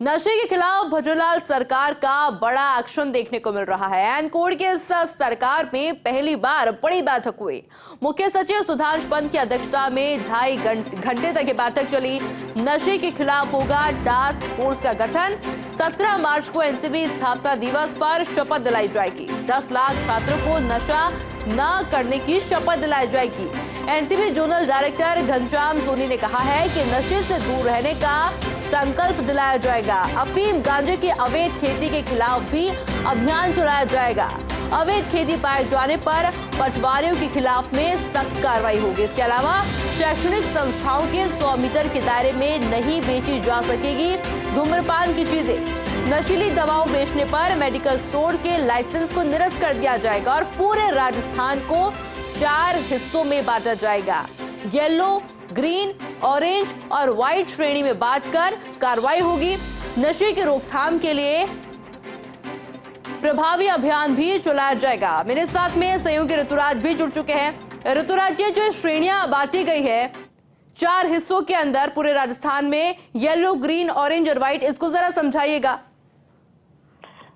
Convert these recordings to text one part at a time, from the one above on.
नशे के खिलाफ भजनलाल सरकार का बड़ा एक्शन देखने को मिल रहा है। एनकोड के इस सरकार में पहली बार बड़ी बैठक हुई। मुख्य सचिव सुधांशु पंत की अध्यक्षता में 2.5 घंटे तक ये बैठक चली। नशे के खिलाफ होगा टास्क फोर्स का गठन। 17 मार्च को एनसीबी स्थापना दिवस पर शपथ दिलाई जाएगी। 10 लाख छात्रों को नशा न करने की शपथ दिलाई जाएगी। NCB zonal director Ghanshyam Soni ने कहा है कि नशे से दूर रहने का संकल्प दिलाया जाएगा। अफीम गांजे की अवैध खेती के खिलाफ भी अभियान चलाया जाएगा। अवैध खेती पाए जाने पर पटवारियों के खिलाफ में सख्त कार्रवाई होगी। इसके अलावा शैक्षणिक संस्थाओं के 100 मीटर के दायरे में नहीं बेची जा सकेगी धूम्रपान की चीजें। नशीली दवाओं बेचने पर मेडिकल स्टोर के लाइसेंस को निरस्त कर दिया जाएगा और पूरे राजस्थान को 4 हिस्सों में बांटा जाएगा। येलो, ग्रीन, ऑरेंज और व्हाइट श्रेणी में बांटकर कार्रवाई होगी। नशे की रोकथाम के लिए प्रभावी अभियान भी चलाया जाएगा। मेरे साथ में सहयोगी ऋतुराज भी जुड़ चुके हैं। ऋतुराज, ये जो श्रेणियां बांटी गई है 4 हिस्सों के अंदर पूरे राजस्थान में, येलो, ग्रीन, ऑरेंज और व्हाइट, इसको जरा समझाइएगा।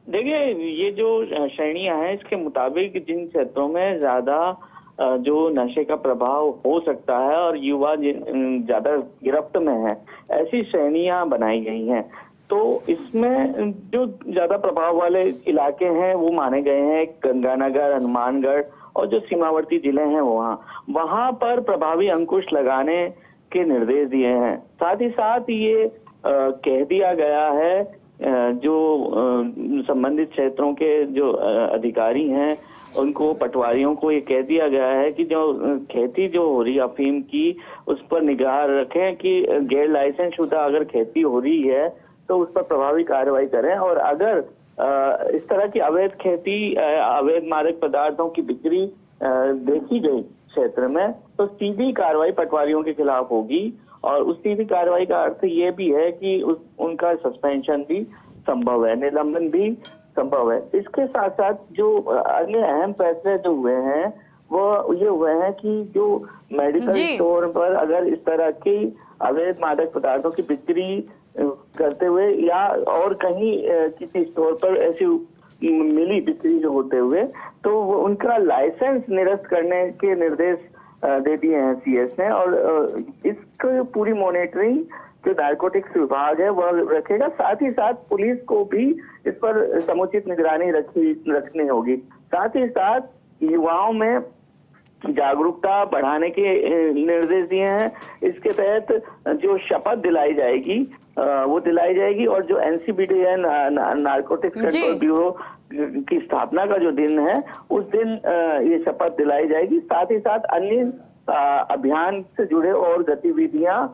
देखिए, ये जो श्रेणियां हैं इसके मुताबिक जिन क्षेत्रों में ज्यादा जो नशे का प्रभाव हो सकता है और युवा ज्यादा गिरफ्त में है, ऐसी श्रेणियां बनाई गई हैं। तो इसमें जो ज्यादा प्रभाव वाले इलाके हैं वो माने गए हैं गंगानगर, हनुमानगढ़ और जो सीमावर्ती जिले हैं वहां पर प्रभावी अंकुश लगाने के निर्देश दिए हैं। साथ ही साथ ये कह दिया गया है जो संबंधित क्षेत्रों के जो अधिकारी हैं उनको, पटवारियों को ये कह दिया गया है कि जो खेती जो हो रही है अफीम की, उस पर निगाह रखें कि गैर लाइसेंस शुदा अगर खेती हो रही है तो उस पर प्रभावी कार्रवाई करें। और अगर इस तरह की अवैध खेती, अवैध मादक पदार्थों की बिक्री देखी गई क्षेत्र में तो सीधी कार्रवाई पटवारियों के खिलाफ होगी। और उस सीधी कार्रवाई का अर्थ ये भी है कि उनका सस्पेंशन भी संभव है, निलंबन भी संभव है। इसके साथ साथ जो अन्य अहम फैसले जो हुए हैं वो ये हुए हैं कि जो मेडिकल स्टोर पर अगर इस तरह की अवैध मादक पदार्थों की बिक्री करते हुए या और कहीं किसी स्टोर पर ऐसी मिली बिक्री जो होते हुए, तो उनका लाइसेंस निरस्त करने के निर्देश दे दिए हैं सीएस ने। और इसको पूरी मॉनिटरिंग जो नारकोटिक्स विभाग है वह रखेगा। साथ ही साथ पुलिस को भी इस पर समुचित निगरानी रखनी होगी। साथ ही साथ युवाओं में जागरूकता बढ़ाने के निर्देश दिए हैं। इसके तहत जो शपथ दिलाई जाएगी वो दिलाई जाएगी और जो एनसीबीडी नारकोटिक्स कंट्रोल ब्यूरो की स्थापना का जो दिन है उस दिन ये शपथ दिलाई जाएगी। साथ ही साथ अन्य अभियान से जुड़े और गतिविधियां,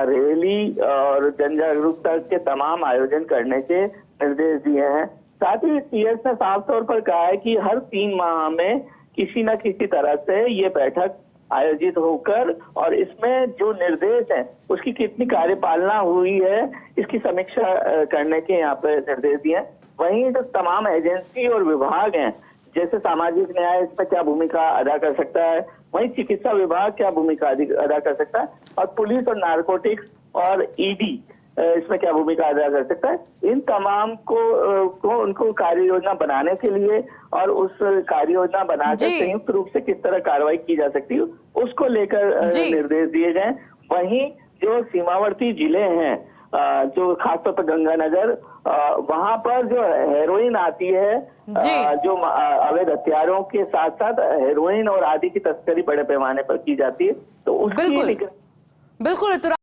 रैली और जन जागरूकता के तमाम आयोजन करने के निर्देश दिए हैं। साथ ही सीएस ने साफ तौर पर कहा है कि हर 3 माह में किसी न किसी तरह से ये बैठक आयोजित होकर और इसमें जो निर्देश हैं उसकी कितनी कार्यपालना हुई है इसकी समीक्षा करने के यहाँ पे निर्देश दिए हैं। वहीं जो तमाम एजेंसी और विभाग हैं, जैसे सामाजिक न्याय इसमें क्या भूमिका अदा कर सकता है, वहीं चिकित्सा विभाग क्या भूमिका अदा कर सकता है, और पुलिस और नारकोटिक्स और ईडी इसमें क्या भूमिका अदा कर सकता है, इन तमाम को उनको कार्य योजना बनाने के लिए और उस कार्य योजना बनाकर संयुक्त रूप से किस तरह कार्रवाई की जा सकती है उसको लेकर निर्देश दिए गए। वहीं जो सीमावर्ती जिले हैं, जो खासतौर पर गंगानगर, वहां पर जो हेरोइन आती है, जो अवैध हथियारों के साथ साथ हेरोइन और आदि की तस्करी बड़े पैमाने पर की जाती है, तो उसकी बिल्कुल